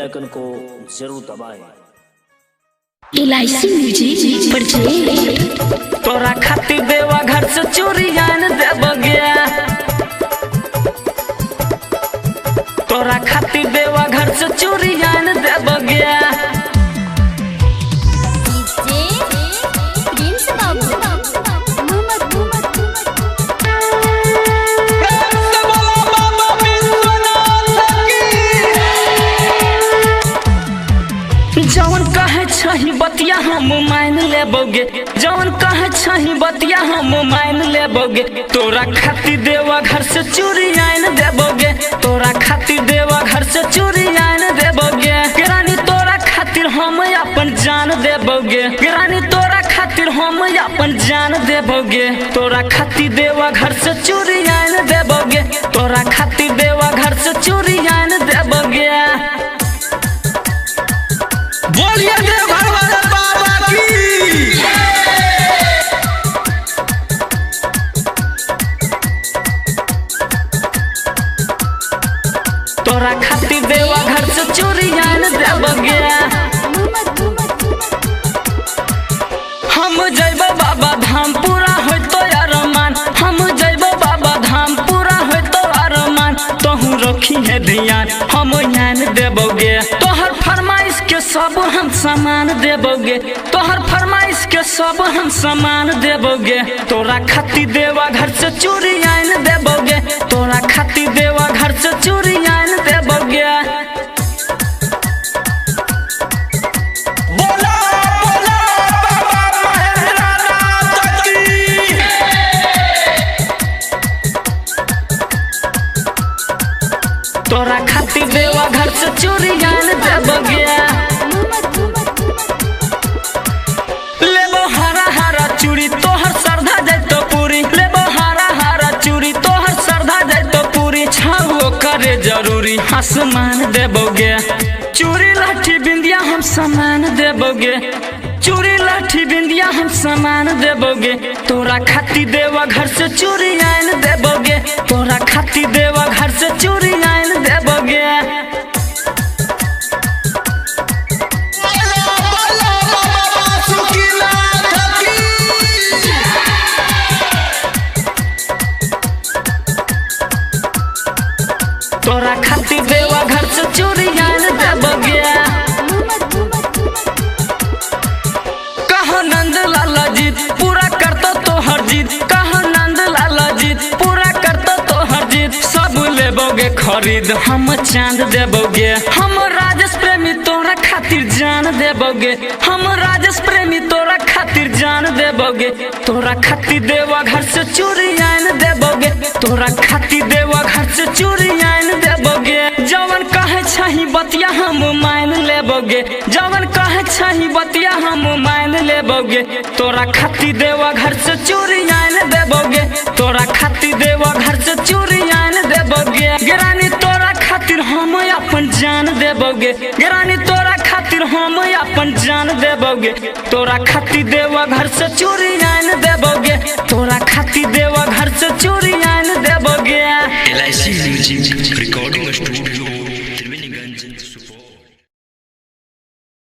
Icon को जरूर दबाएं। LIC म्यूजिक पर तोरा खातिर देवा घर से चोरी आन देव गया। तोरा खातिर देवा घर से चोरी आन देव गया। जवन कहे छही बतिया हम मान लेबोगे, जवन कहे छही बतिया हम मान लेबोगे। तोरा खातिर देवा घर से चोरी आन देबोगे। तोरा खातिर देवा घर से चोरी आन देबोगे। रानी तोरा खातिर हम अपन जान देबोगे। रानी तोरा खातिर हम अपन जान देबोगे। तोरा खातिर देवा घर से चोरी आन देबोगे। तोरा खातिर देवा घर से चोरी आन देबोगे। बोलिए देवघर वाले बाबा की। तोरा खातिर देवा घर से चोरी आन देव गया। हम जइबो बाबा धाम पूरा हो तो अरमान। हम जइबो बाबा धाम पूरा हो तो अरमान। तोहू रखी है ध्यान हम आन देबोगे। तोहर फरमाइश के सब हम सामान देबोगे। तोहर फरमाइश के सब हम सामान देबोगे। तोरा खातिर देवा घर से चोरी आन देबोगे। तोरा खातिर देवा घर से चोरी आन देबोगे। बोला बोला बाबा महेंद्रनाथ की। तोरा खातिर देवा घर से चोरी आन देबोगे। लेबो हरा हरा चूड़ी तोहर श्रद्धा जैतो पूरी। लेबो हरा हरा चूड़ी तोहर श्रद्धा जैतो पूरी। छाओ करे जरूरी आसमान देबोगे। चूड़ी लाठी बिंदिया हम सामान देबोगे। चूड़ी लाठी बिंदिया हम सामान देबोगे। तोरा खातिर देवा घर से चोरी आन देबोगे। तोरा खातिर देवा घर से चोरी आन देबोगे। बोला बोला बाबा सुखीनाथ की। तोरा खातिर देवा घर से चोरी आन देबोगे। कहो नंद लाला जीत पूरा करतो तोहर जीत। कहो नंद लाला जीत पूरा करतो तोहर जीत। सब लेबोगे खरीद हम चांद देबोगे। हम राजेश प्रेमी तोरा खातिर जान देबोगे। हम राजेश प्रेमी तोरा खातिर जान देबोगे। तोरा खातिर देवा घर से चोरी आन देबोगे। तोरा खातिर देवा घर से चोरी आन देबोगे। जवन कहे छही बतिया हम मान लेबोगे। जवन कहे छही बतिया हम मान लेबोगे। तोरा खातिर देवा घर से चोरी आन देबोगे। तोरा खातिर देवा घर से चोरी आन देबोगे। गिरानी तोरा खातिर हम अपन जान देबोगे। गिरानी तोरा खातिर हम अपन जान देबोगे। तोरा खातिर देवा घर से चोरी